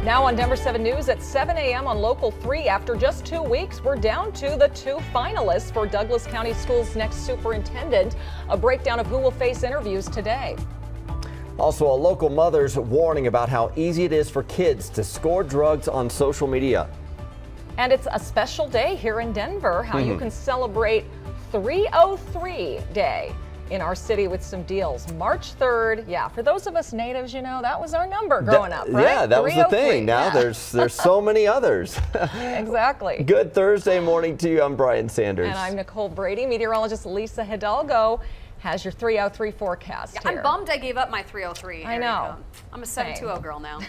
Now on Denver 7 News at 7 a.m. on Local 3. After just 2 weeks, we're down to the 2 finalists for Douglas County Schools' next superintendent. A breakdown of who will face interviews today. Also, a local mother's warning about how easy it is for kids to score drugs on social media. And it's a special day here in Denver, how you can celebrate 303 Day in our city with some deals. March 3rd, yeah, for those of us natives, you know, that was our number growing up, right? Yeah, that was the thing. Now there's so many others. Exactly. Good Thursday morning to you. I'm Brian Sanders. And I'm Nicole Brady. Meteorologist Lisa Hidalgo has your 303 forecast here. I'm bummed I gave up my 303. I know. I'm a 720 girl now.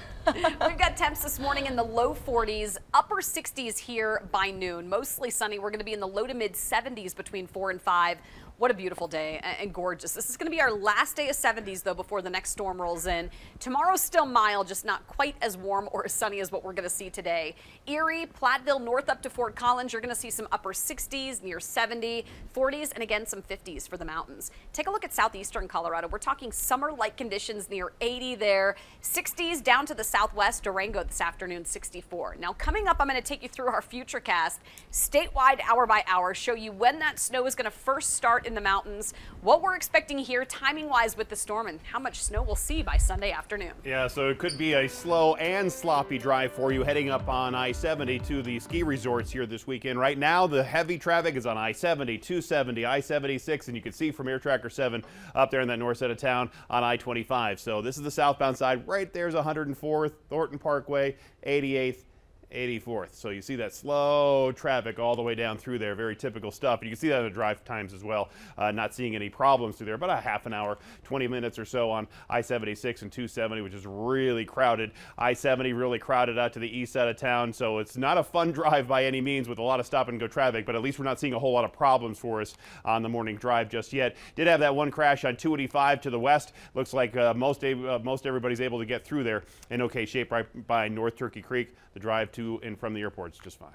We've got temps this morning in the low 40s, upper 60s here by noon. Mostly sunny. We're going to be in the low to mid 70s between 4 and 5. What a beautiful day and gorgeous. This is going to be our last day of 70s, though, before the next storm rolls in. Tomorrow's still mild, just not quite as warm or as sunny as what we're going to see today. Erie, Platteville, north up to Fort Collins, you're going to see some upper 60s, near 70, 40s, and again, some 50s for the mountains. Take a look at southeastern Colorado. We're talking summer-like conditions near 80 there. 60s down to the southwest, Durango this afternoon, 64. Now, coming up, I'm going to take you through our futurecast, statewide hour by hour, show you when that snow is going to first start in the mountains, what we're expecting here timing-wise with the storm, and how much snow we'll see by Sunday afternoon. Yeah, so it could be a slow and sloppy drive for you heading up on I-70 to the ski resorts here this weekend. Right now, the heavy traffic is on I-70, 270, I-76, and you can see from Air Tracker 7 up there in that north side of town on I-25. So this is the southbound side. Right there's 104th, Thornton Parkway, 88th, 84th. So you see that slow traffic all the way down through there. Very typical stuff. And you can see that in the drive times as well. Not seeing any problems through there. About a half an hour, 20 minutes or so on I-76 and 270, which is really crowded. I-70 really crowded out to the east side of town. So it's not a fun drive by any means with a lot of stop and go traffic, but at least we're not seeing a whole lot of problems for us on the morning drive just yet. Did have that one crash on 285 to the west. Looks like most everybody's able to get through there in okay shape right by North Turkey Creek. The drive to and from the airport's just fine.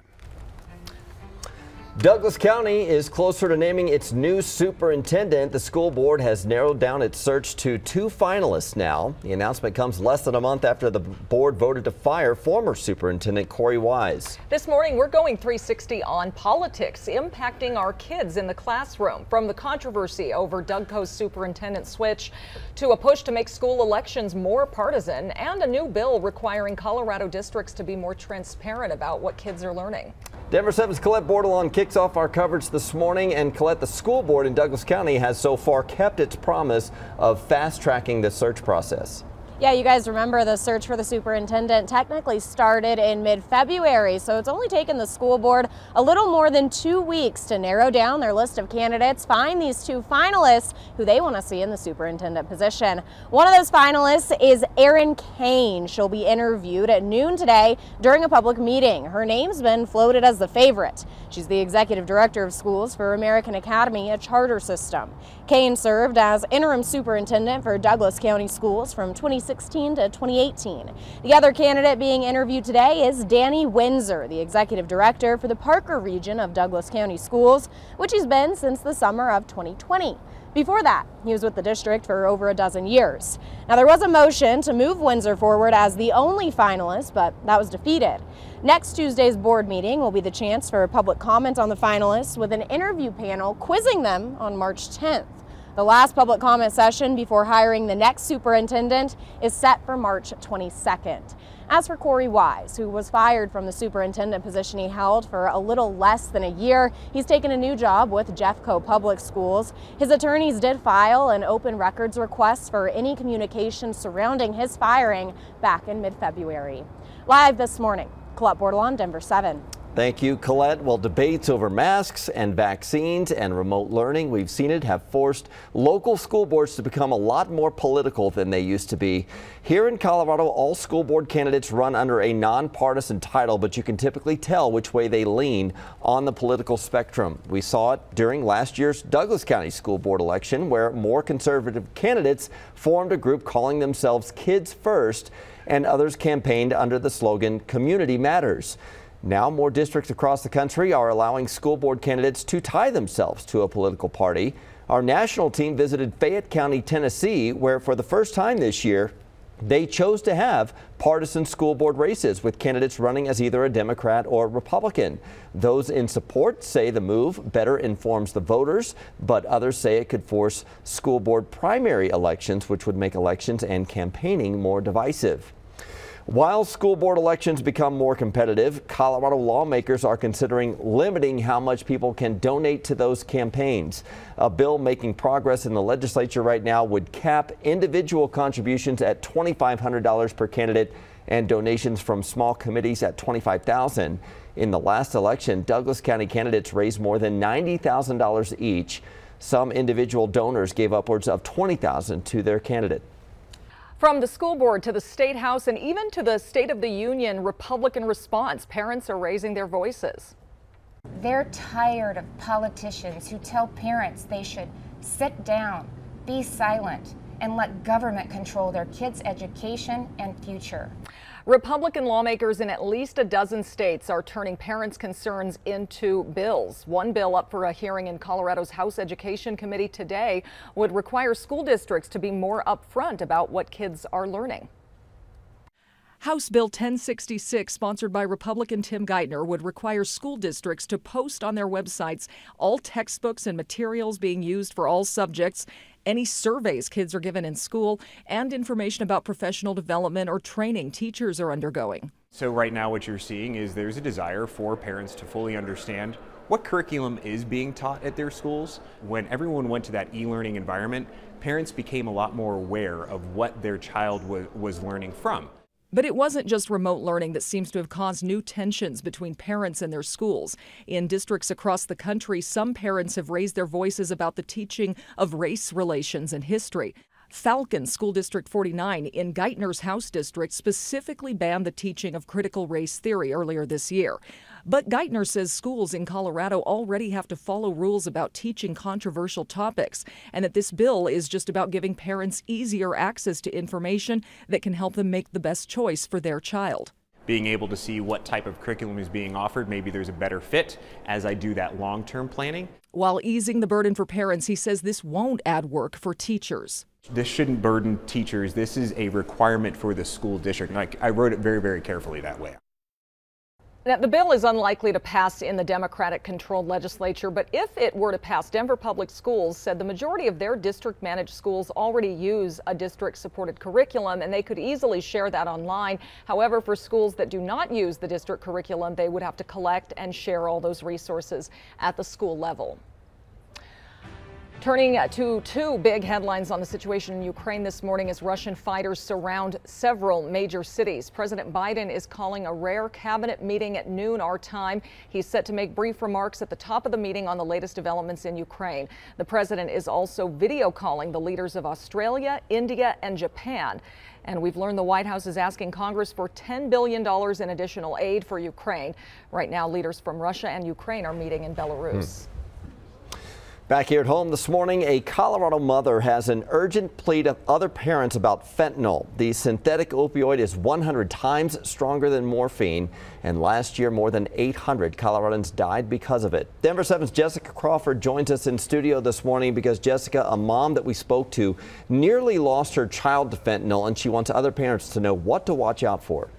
Douglas County is closer to naming its new superintendent. The school board has narrowed down its search to 2 finalists now. The announcement comes less than a month after the board voted to fire former superintendent Corey Wise. This morning, we're going 360 on politics impacting our kids in the classroom. From the controversy over Dougco's superintendent switch to a push to make school elections more partisan and a new bill requiring Colorado districts to be more transparent about what kids are learning. Denver 7's Colette Bordelon kicks off our coverage this morning. And Colette, the school board in Douglas County has so far kept its promise of fast-tracking the search process. Yeah, you guys remember the search for the superintendent technically started in mid-February, so it's only taken the school board a little more than 2 weeks to narrow down their list of candidates, find these 2 finalists who they want to see in the superintendent position. One of those finalists is Erin Kane. She'll be interviewed at noon today during a public meeting. Her name's been floated as the favorite. She's the executive director of schools for American Academy, a charter system. Kane served as interim superintendent for Douglas County Schools from 2016 to 2018. The other candidate being interviewed today is Danny Windsor, the executive director for the Parker region of Douglas County Schools, which he's been since the summer of 2020. Before that, he was with the district for over a dozen years. Now, there was a motion to move Windsor forward as the only finalist, but that was defeated. Next Tuesday's board meeting will be the chance for public comment on the finalists with an interview panel quizzing them on March 10th. The last public comment session before hiring the next superintendent is set for March 22nd. As for Corey Wise, who was fired from the superintendent position he held for a little less than a year, he's taken a new job with Jeffco Public Schools. His attorneys did file an open records request for any communication surrounding his firing back in mid-February. Live this morning, Colette Bordelon, Denver 7. Thank you, Colette. Well, debates over masks and vaccines and remote learning, we've seen it, have forced local school boards to become a lot more political than they used to be. Here in Colorado, all school board candidates run under a nonpartisan title, but you can typically tell which way they lean on the political spectrum. We saw it during last year's Douglas County School Board election, where more conservative candidates formed a group calling themselves Kids First, and others campaigned under the slogan Community Matters. Now more districts across the country are allowing school board candidates to tie themselves to a political party. Our national team visited Fayette County, Tennessee, where for the first time this year, They chose to have partisan school board races with candidates running as either a Democrat or Republican. Those in support say the move better informs the voters, but others say it could force school board primary elections, which would make elections and campaigning more divisive. While school board elections become more competitive, Colorado lawmakers are considering limiting how much people can donate to those campaigns. A bill making progress in the legislature right now would cap individual contributions at $2,500 per candidate and donations from small committees at $25,000. In the last election, Douglas County candidates raised more than $90,000 each. Some individual donors gave upwards of $20,000 to their candidate. From the school board to the state house and even to the State of the Union Republican response, parents are raising their voices. They're tired of politicians who tell parents they should sit down, be silent, and let government control their kids' education and future. Republican lawmakers in at least a dozen states are turning parents' concerns into bills. One bill up for a hearing in Colorado's House Education Committee today would require school districts to be more upfront about what kids are learning. House Bill 1066, sponsored by Republican Tim Geithner, would require school districts to post on their websites all textbooks and materials being used for all subjects, any surveys kids are given in school, and information about professional development or training teachers are undergoing. So right now what you're seeing is there's a desire for parents to fully understand what curriculum is being taught at their schools. When everyone went to that e-learning environment, parents became a lot more aware of what their child was learning from. But it wasn't just remote learning that seems to have caused new tensions between parents and their schools. In districts across the country, some parents have raised their voices about the teaching of race relations and history. Falcon School District 49 in Geithner's House District specifically banned the teaching of critical race theory earlier this year. But Geithner says schools in Colorado already have to follow rules about teaching controversial topics, and that this bill is just about giving parents easier access to information that can help them make the best choice for their child. Being able to see what type of curriculum is being offered, maybe there's a better fit as I do that long-term planning. While easing the burden for parents, he says this won't add work for teachers. This shouldn't burden teachers. This is a requirement for the school district. Like, I wrote it very, very carefully that way. Now, the bill is unlikely to pass in the Democratic-controlled legislature, but if it were to pass, Denver Public Schools said the majority of their district-managed schools already use a district-supported curriculum, and they could easily share that online. However, for schools that do not use the district curriculum, they would have to collect and share all those resources at the school level. Turning to two big headlines on the situation in Ukraine this morning as Russian fighters surround several major cities. President Biden is calling a rare cabinet meeting at noon our time. He's set to make brief remarks at the top of the meeting on the latest developments in Ukraine. The president is also video calling the leaders of Australia, India, and Japan. And we've learned the White House is asking Congress for $10 billion in additional aid for Ukraine. Right now, leaders from Russia and Ukraine are meeting in Belarus. Back here at home this morning, a Colorado mother has an urgent plea to other parents about fentanyl. The synthetic opioid is 100 times stronger than morphine, and last year more than 800 Coloradans died because of it. Denver 7's Jessica Crawford joins us in studio this morning because Jessica, a mom that we spoke to, nearly lost her child to fentanyl, and she wants other parents to know what to watch out for.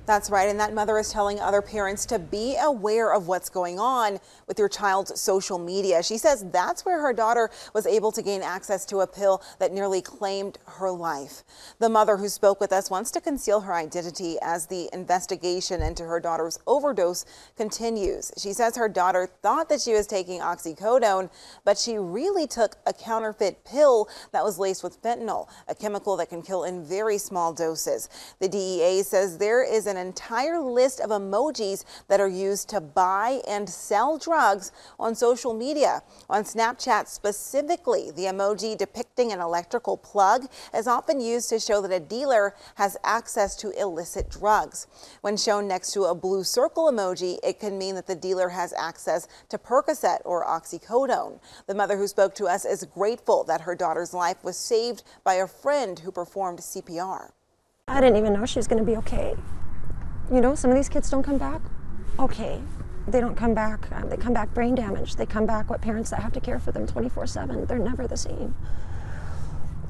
That's right, and that mother is telling other parents to be aware of what's going on with your child's social media. She says that's where her daughter was able to gain access to a pill that nearly claimed her life. The mother who spoke with us wants to conceal her identity as the investigation into her daughter's overdose continues. She says her daughter thought that she was taking oxycodone, but she really took a counterfeit pill that was laced with fentanyl, a chemical that can kill in very small doses. The DEA says there is an entire list of emojis that are used to buy and sell drugs on social media. On Snapchat specifically, the emoji depicting an electrical plug is often used to show that a dealer has access to illicit drugs. When shown next to a blue circle emoji, it can mean that the dealer has access to Percocet or oxycodone. The mother who spoke to us is grateful that her daughter's life was saved by a friend who performed CPR. I didn't even know she was going to be okay. You know, some of these kids don't come back okay. They don't come back. They come back brain damaged. They come back with parents that have to care for them 24/7. They're never the same.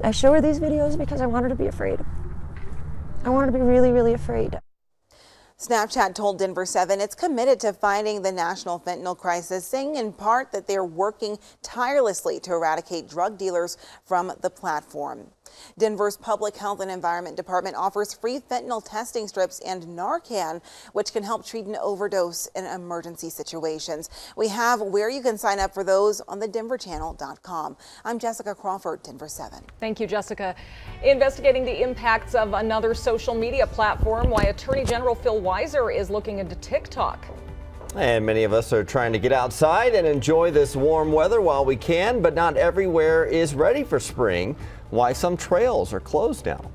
I show her these videos because I want her to be afraid. I want to be really, really afraid. Snapchat told Denver 7 it's committed to fighting the national fentanyl crisis, saying in part that they're working tirelessly to eradicate drug dealers from the platform. Denver's Public Health and Environment Department offers free fentanyl testing strips and Narcan, which can help treat an overdose in emergency situations. We have where you can sign up for those on thedenverchannel.com. I'm Jessica Crawford, Denver 7. Thank you, Jessica. Investigating the impacts of another social media platform, why Attorney General Phil Weiser is looking into TikTok. And many of us are trying to get outside and enjoy this warm weather while we can, but not everywhere is ready for spring. Why some trails are closed now.